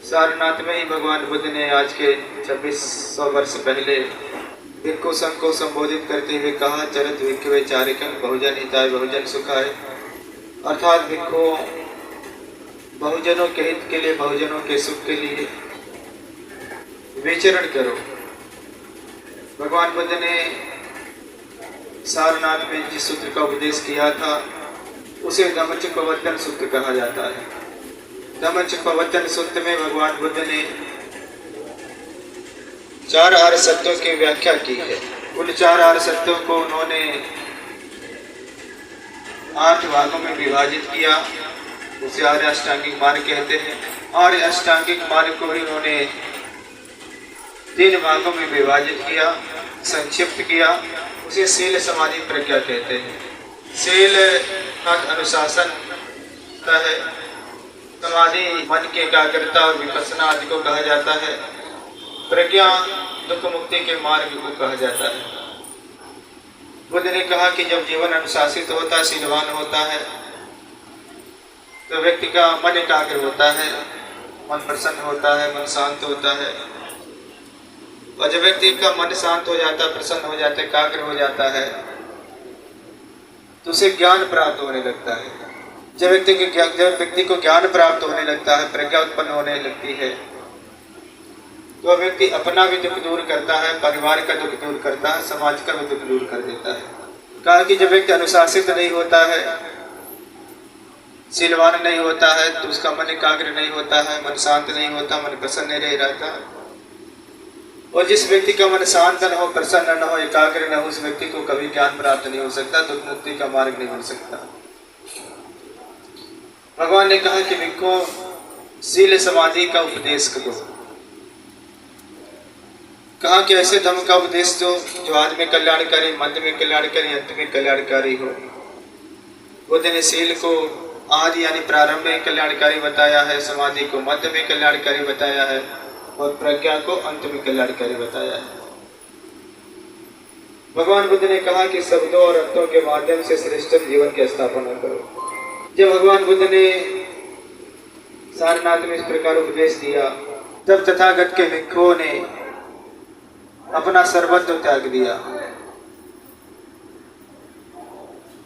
सारनाथ में ही भगवान बुद्ध ने आज के 2600 वर्ष पहले भिक्खु संघ को संबोधित करते हुए कहा, चरत भिक्खवे चारिकं बहुजन हिताय बहुजन सुखाय। अर्थात भिक्खु बहुजनों के हित के लिए, बहुजनों के सुख के लिए विचरण करो। भगवान बुद्ध ने सारनाथ में जिस सूत्र का उपदेश किया था उसे धम्मचक्कप्रवर्तन सूत्र कहा जाता है। धम्मचक्कप्रवर्तन सूत्र में भगवान बुद्ध ने 4 आर्य सत्यों की व्याख्या की है। उन 4 आर्य सत्यों को उन्होंने 8 भागों में विभाजित किया, उसे आर्य अष्टांगिक मार्ग कहते हैं। आर्य अष्टांगिक मार्ग को ही उन्होंने 3 भागों में विभाजित किया, संक्षिप्त किया, उसे शील समाधि प्रज्ञा कहते हैं। शील अनुशासन का है, समाधि मन की एकाग्रता और विपස්සना आदि को कहा जाता है, प्रज्ञा दुख मुक्ति के मार्ग को कहा जाता है। बुद्ध ने कहा कि जब जीवन अनुशासित होता है, शीलवान होता है, तो व्यक्ति का मन एकाग्र होता है, मन प्रसन्न होता है, मन शांत होता है। और जब व्यक्ति का मन शांत हो जाता है, प्रसन्न हो जाता है, एकाग्र हो जाता है, तो उसे ज्ञान प्राप्त होने लगता है। जब व्यक्ति को ज्ञान प्राप्त होने लगता है, प्रज्ञा उत्पन्न होने लगती है, तो व्यक्ति अपना भी दुख दूर करता है, परिवार का दुख दूर करता है, समाज का भी दुख दूर कर देता है। कहा कि जब व्यक्ति अनुशासित नहीं होता है, शीलवान नहीं होता है, तो उसका मन एकाग्र नहीं होता है, मन शांत नहीं होता, मन प्रसन्न नहीं रहता। और जिस व्यक्ति का मन शांत न हो, प्रसन्न न हो, एकाग्र न हो, उस व्यक्ति को कभी ज्ञान प्राप्त नहीं हो सकता, दुख मुक्ति का मार्ग नहीं बन सकता। भगवान ने कहा कि भिक्खु शील समाधि का उपदेश करो। कहा कि ऐसे धर्म का उपदेश जो आदि में कल्याणकारी, मध्य में कल्याणकारी, अंत में कल्याणकारी हो। बुद्ध ने शील को आदि यानी प्रारंभ में कल्याणकारी बताया है, समाधि को मध्य में कल्याणकारी बताया है और प्रज्ञा को अंत में कल्याणकारी बताया है। भगवान बुद्ध ने कहा कि शब्दों और अर्थों के माध्यम से श्रेष्ठ जीवन की स्थापना करो। जब भगवान बुद्ध ने सारनाथ में इस प्रकार उपदेश दिया, तब तथागत के भिक्षुओं ने अपना सर्वस्व त्याग दिया।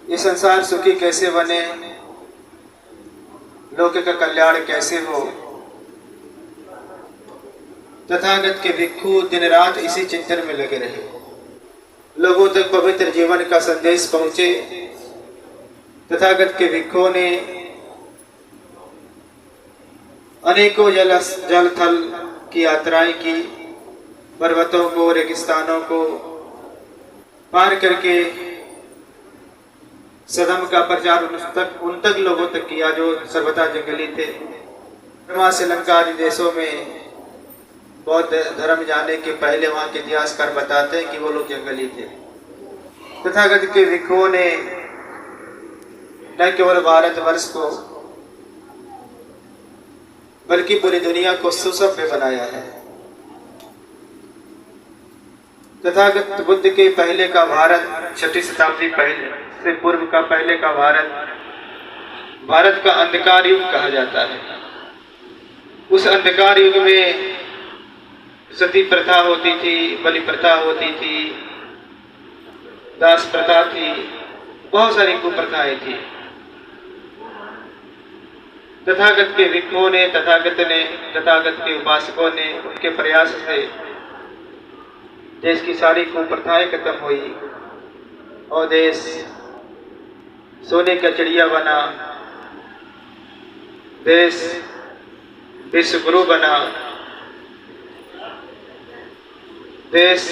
ये संसार सुखी कैसे बने, लोक का कल्याण कैसे हो, तथागत के भिक्षु दिन रात इसी चिंतन में लगे रहे। लोगों तक पवित्र जीवन का संदेश पहुंचे। तथागत के भिक्षुओं ने अनेकों जल थल की यात्राएं की, पर्वतों को, रेगिस्तानों को पार करके सदम का प्रचार उन तक लोगों तक किया जो सर्वथा जंगली थे। वहाँ श्रीलंका आदि देशों में बौद्ध धर्म जाने के पहले वहाँ के इतिहासकार बताते हैं कि वो लोग जंगली थे। तथागत के भिक्षुओं ने न केवल भारतवर्ष को बल्कि पूरी दुनिया को सुसभ्य बनाया है। तथागत बुद्ध के पहले का भारत, 6वीं शताब्दी पहले से पूर्व का पहले का भारत का अंधकार युग कहा जाता है। उस अंधकार युग में सती प्रथा होती थी, बलि प्रथा होती थी, दास प्रथा थी, बहुत सारी कुप्रथाएं थी। तथागत के भिक्षुओं ने, तथागत के उपासकों ने, उनके प्रयास से देश की सारी कुप्रथाएं खत्म हुई और देश सोने का चिड़िया बना, देश विश्व गुरु बना, देश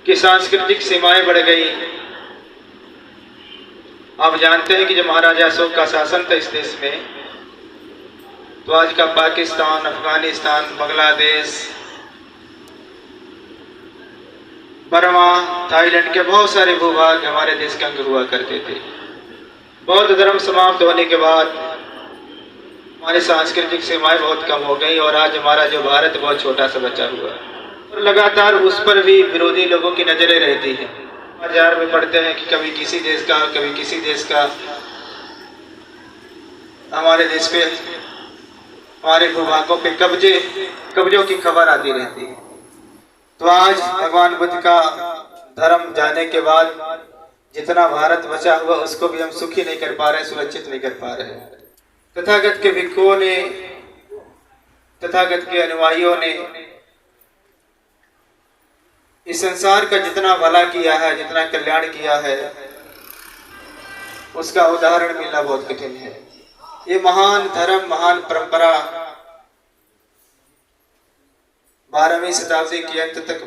की सांस्कृतिक सीमाएं बढ़ गई। आप जानते हैं कि जब महाराजा अशोक का शासन था इस देश में, तो आज का पाकिस्तान, अफगानिस्तान, बांग्लादेश, बर्मा, थाईलैंड के बहुत सारे भूभाग हमारे देश के अंग हुआ करते थे। बौद्ध धर्म समाप्त होने के बाद हमारी सांस्कृतिक सीमाएं बहुत कम हो गई और आज हमारा जो भारत बहुत छोटा सा बचा हुआ है और लगातार उस पर भी विरोधी लोगों की नजरें रहती हैं। बाजार में पढ़ते हैं कि कभी किसी देश का, कभी किसी देश का हमारे देश पे हमारे भूभागों पे कब्जों की खबर आती रहती है। तो आज भगवान बुद्ध का धर्म जाने के बाद जितना भारत बचा हुआ उसको भी हम सुखी नहीं कर पा रहे, सुरक्षित नहीं कर पा रहे। तथागत के भिक्षुओं ने, तथागत के अनुयायियों ने इस संसार का जितना भला किया है, जितना कल्याण किया है, उसका उदाहरण मिलना बहुत कठिन है। ये महान धर्म, महान परंपरा 12वीं शताब्दी के अंत तक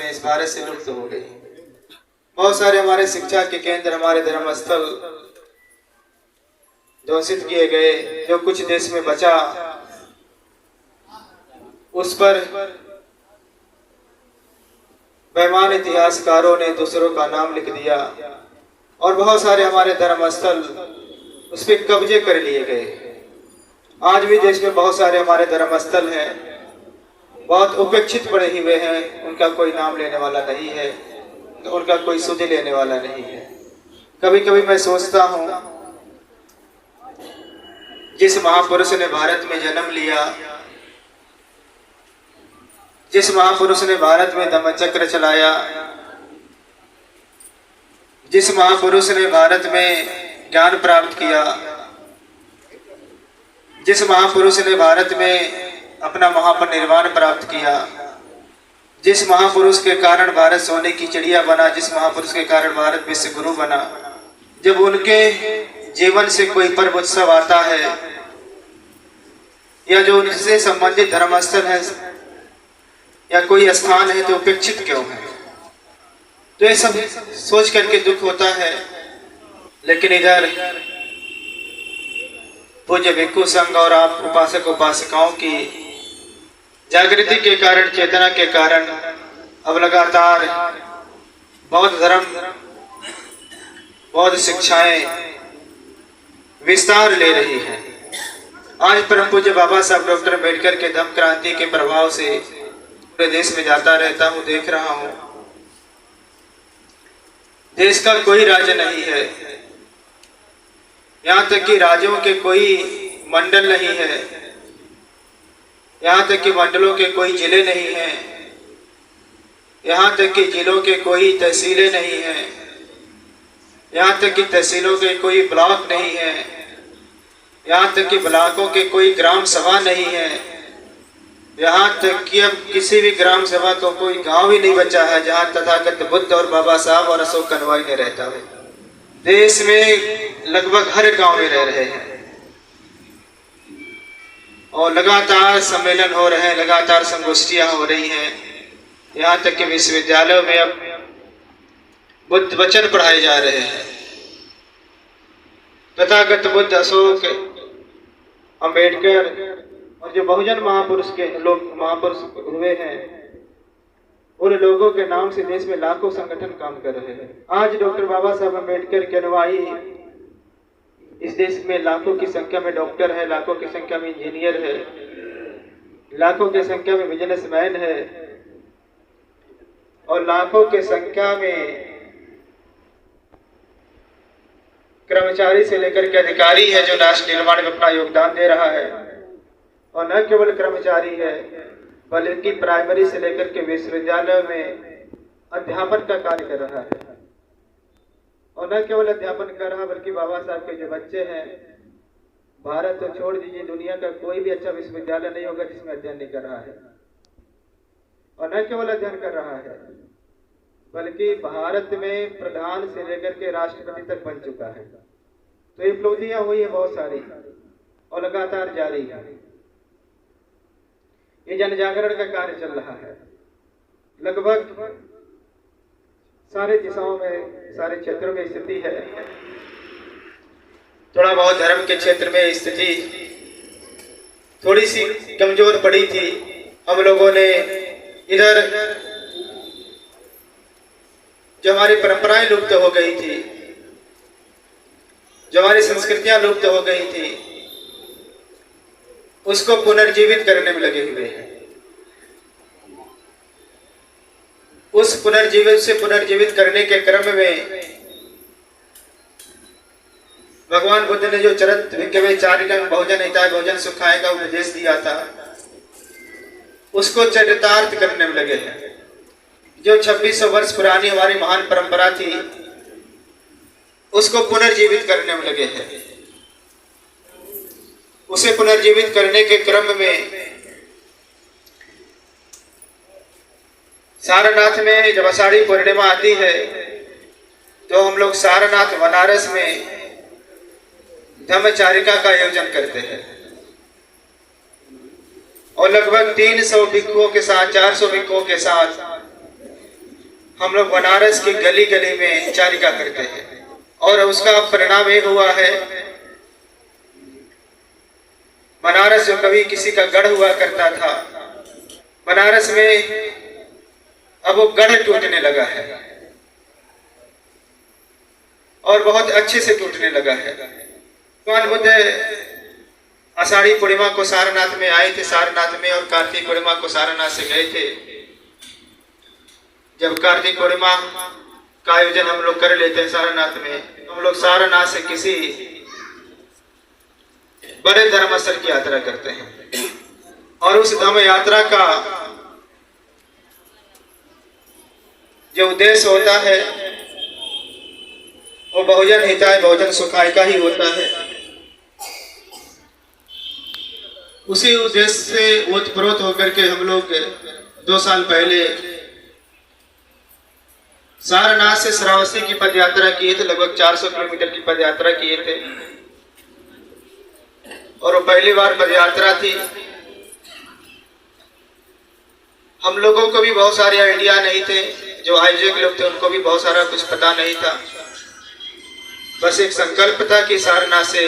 इस भारत से लुप्त हो गई। बहुत सारे हमारे शिक्षा के केंद्र, हमारे धर्म स्थल ध्वंसित किए गए। जो कुछ देश में बचा उस पर बेईमान इतिहासकारों ने दूसरों का नाम लिख दिया और बहुत सारे हमारे धर्म स्थल उस पर कब्जे कर लिए गए। आज भी देश में बहुत सारे हमारे धर्म स्थल हैं, बहुत उपेक्षित पड़े हुए हैं, उनका कोई नाम लेने वाला नहीं है, उनका कोई सुध लेने वाला नहीं है। कभी कभी मैं सोचता हूँ, जिस महापुरुष ने भारत में जन्म लिया, जिस महापुरुष ने भारत में धम्मचक्र चलाया, जिस महापुरुष ने भारत में ज्ञान प्राप्त किया, जिस महापुरुष ने भारत में अपना महापरिनिर्वाण प्राप्त किया, जिस महापुरुष के कारण भारत सोने की चिड़िया बना, जिस महापुरुष के कारण भारत विश्व गुरु बना, जब उनके जीवन से कोई पर्व उत्सव आता है या जो उनसे संबंधित धर्मस्थल है या कोई स्थान है, तो उपेक्षित क्यों है? तो ये सब सोच करके दुख होता है। लेकिन इधर पूज्य भिक्षु संघ और आप उपासक उपासिकाओं की जागृति के कारण, चेतना के कारण अब लगातार बौद्ध धर्म, बौद्ध शिक्षाएं विस्तार ले रही हैं। आज परम पूज्य बाबा साहब डॉक्टर अम्बेडकर के धम्म क्रांति के प्रभाव से पूरे देश में जाता रहता हूँ, देख रहा हूँ, देश का कोई राज्य नहीं है, यहाँ तक कि राज्यों के कोई मंडल नहीं है, यहाँ तक कि मंडलों के कोई जिले नहीं हैं, यहाँ तक कि जिलों के कोई तहसीलें नहीं हैं, यहाँ तक कि तहसीलों के कोई ब्लॉक नहीं है, यहाँ तक कि ब्लॉकों के कोई ग्राम सभा नहीं है, यहाँ तक कि अब किसी भी ग्राम सभा को कोई गांव ही नहीं बचा है जहाँ तथागत बुद्ध और बाबा साहब और अशोक कनवाई ने रहता है। देश में लगभग हर गांव में रह रहे हैं और लगातार सम्मेलन हो रहे हैं, लगातार संगोष्ठियां हो रही हैं। यहाँ तक कि विश्वविद्यालयों में अब बुद्ध वचन पढ़ाए जा रहे हैं। तथागत बुद्ध, अशोक, अम्बेडकर और जो बहुजन महापुरुष के लोग महापुरुष हुए हैं, उन लोगों के नाम से देश में लाखों संगठन काम कर रहे हैं। आज डॉक्टर बाबा साहब अम्बेडकर के अनुयायी इस देश में लाखों की संख्या में डॉक्टर है, लाखों की संख्या में इंजीनियर है, लाखों की संख्या में बिजनेसमैन है और लाखों की संख्या में कर्मचारी से लेकर के अधिकारी है जो राष्ट्र निर्माण में अपना योगदान दे रहा है। और न केवल कर्मचारी है बल्कि प्राइमरी से लेकर के विश्वविद्यालय में अध्यापन का कार्य कर रहा है। और न केवल अध्यापन कर रहा बल्कि बाबा साहब के जो बच्चे हैं, भारत तो छोड़ दीजिए, दुनिया का कोई भी अच्छा विश्वविद्यालय नहीं होगा जिसमें अध्ययन नहीं कर रहा है। और न केवल अध्ययन कर रहा है बल्कि भारत में प्रधान से लेकर के राष्ट्रपति तक बन चुका है। तो ये उपलब्धियां हुई है बहुत सारी और लगातार जारी है। ये जन जागरण का कार्य चल रहा है। लगभग सारे दिशाओं में, सारे क्षेत्रों में स्थिति है। थोड़ा बहुत धर्म के क्षेत्र में स्थिति थोड़ी सी कमजोर पड़ी थी। हम लोगों ने इधर जो हमारी परंपराएं लुप्त हो गई थी, जो हमारी संस्कृतियां लुप्त हो गई थी, उसको पुनर्जीवित करने में लगे हुए हैं। उस पुनर्जीवित करने के क्रम में भगवान बुद्ध ने जो चरत भिक्खवे चारिकं भोजन हिताय भोजन सुखाय का उपदेश दिया था, उसको चरितार्थ करने में लगे हैं। जो 2600 वर्ष पुरानी हमारी महान परंपरा थी, उसको पुनर्जीवित करने में लगे हैं। उसे पुनर्जीवित करने के क्रम में सारनाथ में जब आषाढ़ी पूर्णिमा आती है तो हम लोग सारनाथ बनारस में धम्मचारिका का आयोजन करते हैं और लगभग 300 भिक्षुओं के साथ 400 भिक्षुओं के साथ हम लोग बनारस की गली गली में चारिका करते हैं। और उसका परिणाम ये हुआ है, बनारस जो कभी किसी का गढ़ हुआ करता था, बनारस में अब वो गढ़ टूटने लगा है और बहुत अच्छे से टूटने लगा है। भगवान बुद्ध आषाढ़ी पूर्णिमा को सारनाथ में आए थे, सारनाथ में, और कार्तिक पूर्णिमा को सारनाथ से गए थे। जब कार्तिक पूर्णिमा का आयोजन हम लोग कर लेते हैं सारनाथ में, हम लोग सारनाथ से किसी बड़े धर्मस्थल की यात्रा करते हैं और उस धर्म यात्रा का जो उद्देश्य होता है वो भोजन हिताय भोजन सुखाय का ही होता है। उसी उद्देश्य से ओतप्रोत होकर के हम लोग 2 साल पहले सारनाथ से श्रावस्ती की पदयात्रा किए थे। लगभग 400 किलोमीटर की पदयात्रा किए थे और वो पहली बार पदयात्रा थी। हम लोगों को भी बहुत सारे आइडिया नहीं थे, जो आयोजक लोग थे उनको भी बहुत सारा कुछ पता नहीं था। बस एक संकल्प था कि सारनाथ से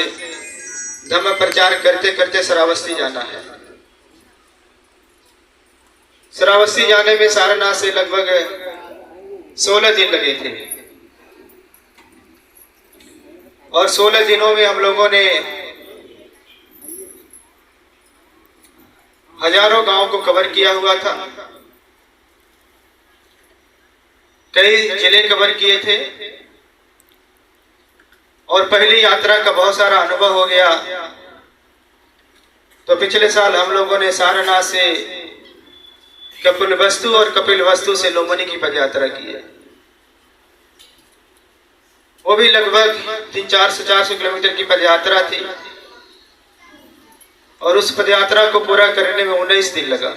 धम्म प्रचार करते करते श्रावस्ती जाना है। श्रावस्ती जाने में सारनाथ से लगभग 16 दिन लगे थे और 16 दिनों में हम लोगों ने हजारों गांव को कवर किया हुआ था, कई जिले कवर किए थे और पहली यात्रा का बहुत सारा अनुभव हो गया। तो पिछले साल हम लोगों ने सारनाथ से कपिलवस्तु और कपिलवस्तु से लोमनी की पदयात्रा की है। वो भी लगभग 300-400 किलोमीटर की पदयात्रा थी और उस पदयात्रा को पूरा करने में 19 दिन लगा।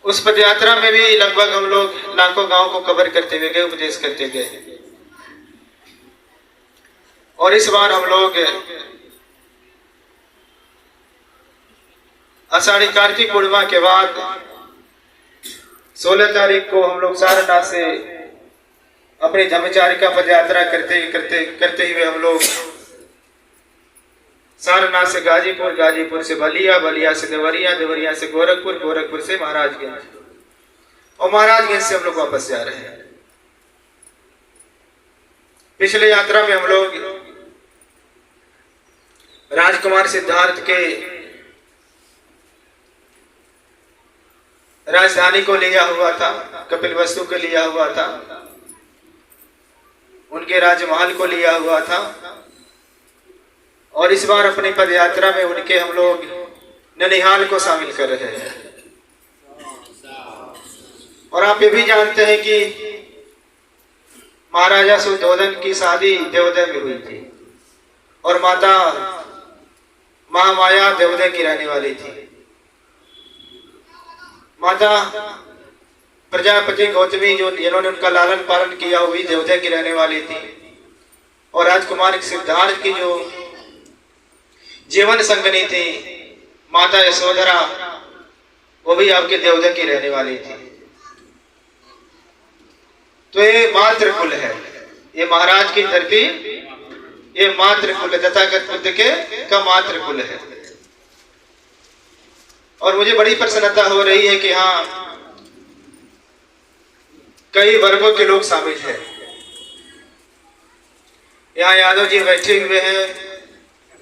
उस पदयात्रा में भी लगभग हम लोग लाखों गांव को कवर करते हुए गए, उपदेश करते गए। और इस बार हम लोग आषाढ़ी कार्तिक पूर्णिमा के बाद 16 तारीख को हम लोग सारनाथ से अपनी धम्मचारिका पदयात्रा करते हुए हम लोग सारनाथ से गाजीपुर, गाजीपुर से बलिया, बलिया से देवरिया, देवरिया से गोरखपुर, गोरखपुर से महाराजगंज और महाराजगंज से हम लोग वापस जा रहे हैं। पिछले यात्रा में हम लोग राजकुमार सिद्धार्थ के राजधानी को लिया हुआ था, कपिलवस्तु को लिया हुआ था, उनके राजमहल को लिया हुआ था और इस बार अपनी पदयात्रा में उनके हम लोग ननिहाल को शामिल कर रहे हैं। और आप ये भी जानते हैं कि महाराजा सुधोधन की शादी देवोदय में हुई थी और माता महामाया देवोदय की रहने वाली थी। माता प्रजापति गौतमी जो जिन्होंने उनका लालन पालन किया हुई देवोदय की रहने वाली थी और राजकुमार सिद्धार्थ की जो जीवन संगनी थी माता यशोधरा, वो भी आपके देवोदय की रहने वाली थी। तो ये मातृ कुल है, ये महाराज की धरती, ये मातृ कुल तथागत बुद्ध के का मातृ कुल है। और मुझे बड़ी प्रसन्नता हो रही है कि हाँ, कई वर्गों के लोग शामिल हैं। यहाँ यादव जी बैठे हुए हैं,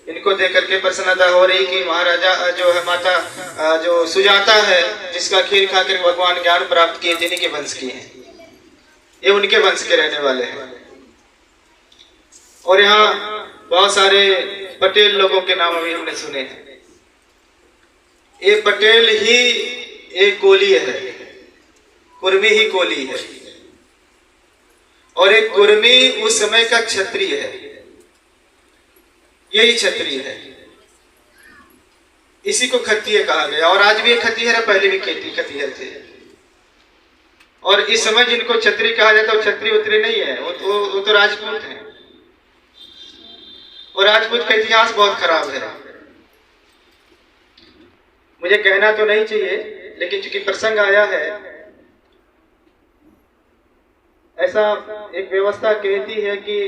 इनको देख करके प्रसन्नता हो रही कि महाराजा जो है माता जो सुजाता है, जिसका खीर खाकर भगवान ज्ञान प्राप्त किए, जिन्हीं के वंश की हैं, ये उनके वंश के रहने वाले हैं। और यहाँ बहुत सारे पटेल लोगों के नाम अभी हमने सुने हैं। ये पटेल ही एक कोली है, कुर्मी ही कोली है, और एक कुर्मी उस समय का क्षत्रिय है, यही क्षत्रिय है, इसी को खत्तिय कहा गया। और आज भी एक खत्तिय है, पहले भी खत्तिय थे। और इस समय जिनको क्षत्रिय कहा जाता है वो क्षत्रिय उतरे नहीं है, वो तो राजपूत है, और राजपूत का इतिहास बहुत खराब है। मुझे कहना तो नहीं चाहिए, लेकिन चूंकि प्रसंग आया है, ऐसा एक व्यवस्था कहती है कि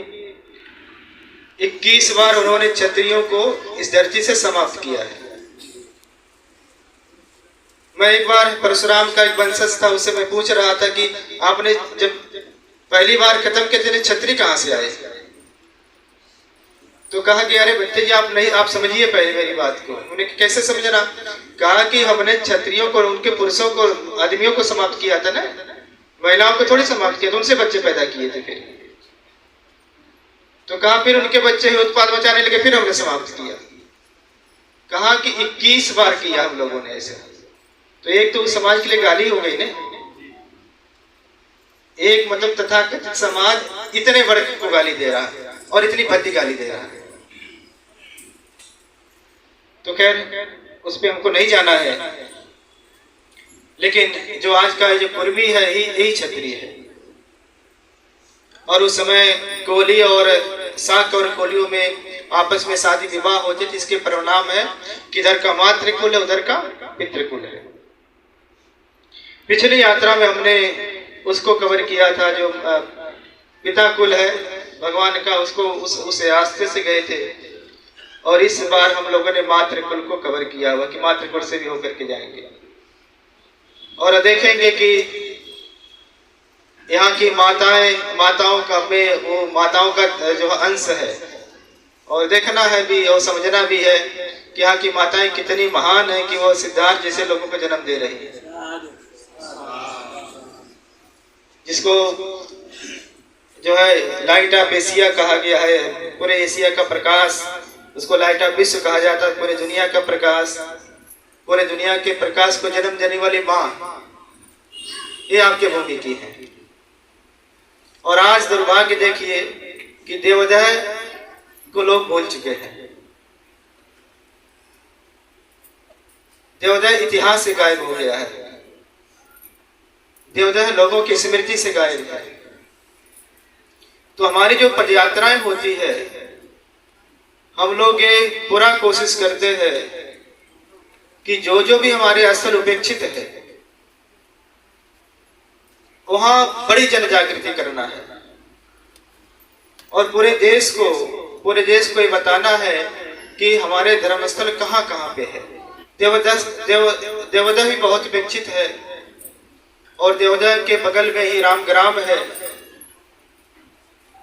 21 बार उन्होंने क्षत्रियों को इस धरती से समाप्त किया है। मैं एक बार परशुराम का एक वंशज था, उससे मैं पूछ रहा था कि आपने जब पहली बार खत्म किए थे क्षत्रिय कहां से आए? तो कहा कि अरे बच्चे जी आप समझिए पहले मेरी बात को। उन्होंने कैसे समझना? कहा कि हमने क्षत्रियों को, उनके पुरुषों को, आदमियों को समाप्त किया था ना, महिलाओं को थोड़ी समाप्त किया, तो उनसे बच्चे पैदा किए थे। फिर तो कहा फिर उनके बच्चे ही उत्पाद मचाने लगे, फिर हमने समाप्त किया। कहा कि 21 बार किया हम लोगों ने ऐसे। तो एक तो उस समाज के लिए गाली हो गई ना, एक मतलब तथाकथित समाज इतने बड़े को गाली दे रहा है और इतनी भद्दी गाली दे रहा है। तो खैर उस पे हमको नहीं जाना है, लेकिन जो आज का जो कुर्मी है यही क्षत्रिय है। और उस समय कोली और शाक और कोलियों में आपस में शादी विवाह होते थे। इसके परिणाम है कि इधर का मातृकुल है, उधर का पितृकुल है। पिछली यात्रा में हमने उसको कवर किया था जो पिता कुल है भगवान का, उसको उस रास्ते से गए थे। और इस बार हम लोगों ने मातृकुल को कवर किया हुआ कि मातृकुल से भी होकर के जाएंगे और देखेंगे कि यहाँ की माताओं का में वो माताओं का जो अंश है, और देखना है भी और समझना भी है कि यहाँ की माताएं कितनी महान है कि वो सिद्धार्थ जैसे लोगों को जन्म दे रही है, जिसको जो है लाइट ऑफ एशिया कहा गया है। पूरे एशिया का प्रकाश, उसको लाइट ऑफ विश्व कहा जाता है। पूरे दुनिया का प्रकाश, पूरे दुनिया के प्रकाश को जन्म देने वाली माँ, ये आपके भूमि की है। और आज दुर्भाग्य देखिए कि देवोदय को लोग भूल चुके हैं। देवोदय इतिहास से गायब हो गया है, देवोदय लोगों की स्मृति से गायब है। तो हमारी जो पदयात्राएं होती है, हम लोग ये पूरा कोशिश करते हैं कि जो भी हमारे स्थल उपेक्षित है वहां बड़ी जन जागृति करना है और पूरे देश को ये बताना है कि हमारे धर्मस्थल कहाँ कहाँ पे है। देवोदय भी बहुत उपेक्षित है और देवोदय के बगल में ही रामग्राम है।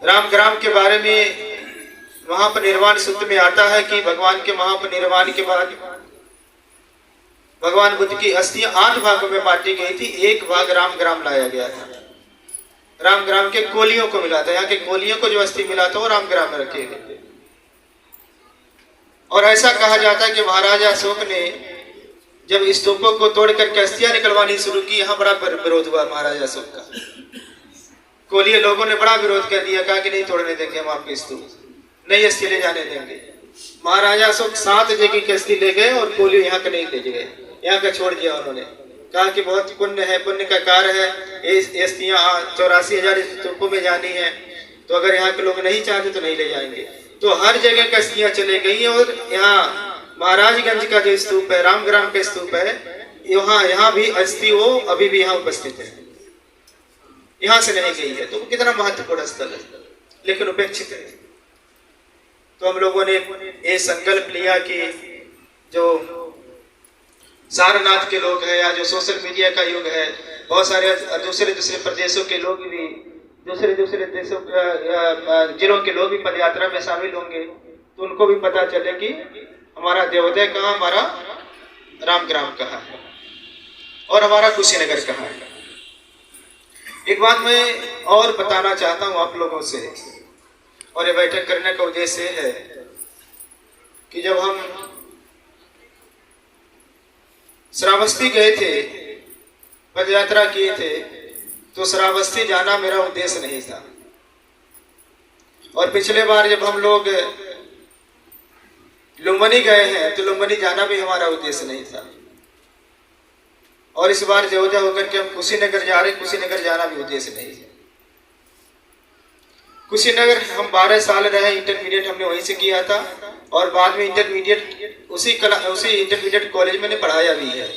रामग्राम के बारे में महापरिनिर्वाण सूत्र में आता है कि भगवान के महापरिनिर्वाण के बाद भगवान बुद्ध की अस्थियां 8 भागों में बांटी गई थी। एक भाग रामग्राम लाया गया था, रामग्राम के कोलियों को मिला था। यहाँ के कोलियों को जो अस्थि मिला था वो रामग्राम में रखे गए। और ऐसा कहा जाता है कि महाराजा अशोक ने जब स्तूपों को तोड़ करके अस्थियां निकलवानी शुरू की, यहाँ बड़ा विरोध हुआ महाराजा अशोक का। कोलिये लोगों ने बड़ा विरोध कर दिया, कहा कि नहीं तोड़ने देंगे हम आपके स्तूप, नहीं अस्थि ले जाने देंगे। महाराजा अशोक 7 जगह की अस्थि ले गए और कोलियों यहाँ का नहीं ले गए, यहाँ का छोड़ दिया। उन्होंने कहा कि बहुत पुण्य है, पुण्य का कार्य है, ये अस्थियां 84,000 स्तूपों में जानी है, तो अगर यहाँ के लोग नहीं चाहते तो नहीं ले जाएंगे। तो हर जगह की अस्थियां चले गई है। और यहाँ महाराजगंज का जो स्तूप है, रामग्राम का स्तूप है, यहाँ भी अस्थि वो अभी भी यहाँ उपस्थित है, यहाँ से नहीं गई है। तो कितना महत्वपूर्ण स्थल है, लेकिन उपेक्षित है। तो हम लोगों ने ये संकल्प लिया कि जो सारनाथ के लोग हैं या जो सोशल मीडिया का युग है, बहुत सारे दूसरे प्रदेशों के लोग भी, दूसरे देशों जिलों के लोग भी पदयात्रा में शामिल होंगे, तो उनको भी पता चले कि हमारा देवोदय कहाँ, हमारा रामग्राम कहाँ है और हमारा कुशीनगर कहाँ है। एक बात मैं और बताना चाहता हूँ आप लोगों से और ये बैठक करने का उद्देश्य है कि जब हम श्रावस्ती गए थे, पद यात्रा किए थे, तो श्रावस्ती जाना मेरा उद्देश्य नहीं था। और पिछले बार जब हम लोग लुम्बिनी गए हैं तो लुम्बिनी जाना भी हमारा उद्देश्य नहीं था। और इस बार जवजा होकर के हम कुशीनगर जा रहे, कुशीनगर जाना भी उद्देश्य नहीं है। कुशीनगर हम 12 साल रहे, इंटरमीडिएट हमने वहीं से किया था और बाद में इंटरमीडिएट उसी इंटरमीडिएट कॉलेज में पढ़ाया भी है।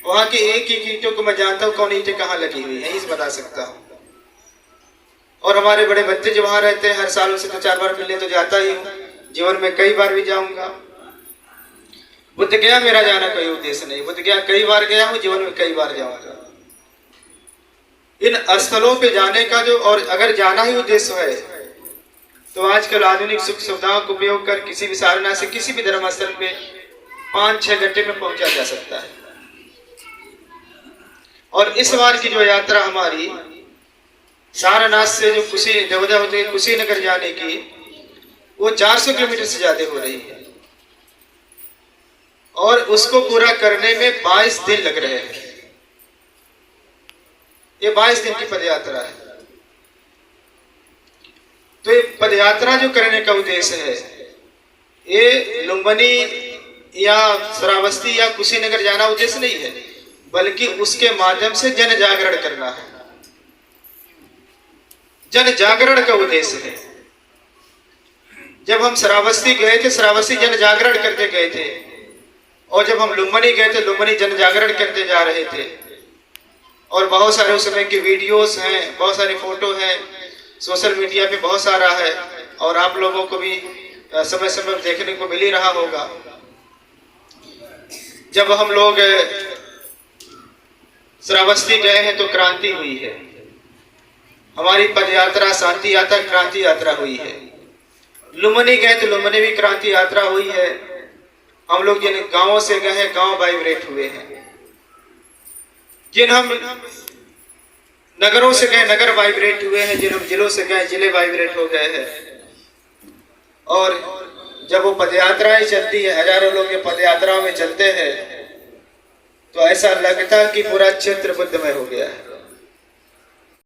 वहाँ की एक एक ईंटों को मैं जानता हूँ, कौन ईंटें कहाँ लगी हुई है, यही से बता सकता हूँ। और हमारे बड़े बच्चे जो वहाँ रहते हैं, हर साल उनसे 2-4 बार मिलने तो जाता ही हूँ, जीवन में कई बार भी जाऊंगा। बुद्ध गया मेरा जाना कोई उद्देश्य नहीं, बुद्ध गया कई बार गया हूँ, जीवन में कई बार जाऊंगा। इन स्थलों पे जाने का जो, और अगर जाना ही उद्देश्य है तो आजकल आधुनिक सुख सुविधाओं का उपयोग कर किसी भी सारनाथ से किसी भी धर्मस्थल पे 5-6 घंटे में पहुंचा जा सकता है। और इस बार की जो यात्रा हमारी सारनाथ से जो जवजा होते कुशीनगर जाने की, वो 400 किलोमीटर से ज्यादा हो रही है और उसको पूरा करने में 22 दिन लग रहे हैं। ये 22 दिन की पदयात्रा है। तो ये पदयात्रा जो करने का उद्देश्य है, ये लुम्बिनी या श्रावस्ती या कुशीनगर जाना उद्देश्य नहीं है, बल्कि उसके माध्यम से जन जागरण करना है। जन जागरण का उद्देश्य है। जब हम श्रावस्ती गए थे, श्रावस्ती जन जागरण करते गए थे, और जब हम लुम्बिनी गए थे, लुम्बिनी जन जागरण करते जा रहे थे। और बहुत सारे उस समय की वीडियोस हैं, बहुत सारे फोटो हैं, सोशल मीडिया पे बहुत सारा है, और आप लोगों को भी समय समय देखने को मिल ही रहा होगा। जब हम लोग श्रावस्ती गए हैं तो क्रांति हुई है, हमारी पदयात्रा शांति यात्रा क्रांति यात्रा हुई है। लुम्बिनी गए तो लुम्बिनी भी क्रांति यात्रा हुई है। हम लोग जिन गांवों से गए हैं, गांव वाइब्रेट हुए हैं। जिन हम नगरों से गए, नगर वाइब्रेट हुए हैं। जिन हम जिलों से गए, जिले वाइब्रेट हो गए हैं। और जब वो पदयात्राएं चलती है, हजारों लोग ये पदयात्राओं में चलते हैं, तो ऐसा लगता है कि पूरा क्षेत्र बुद्धमय हो गया है।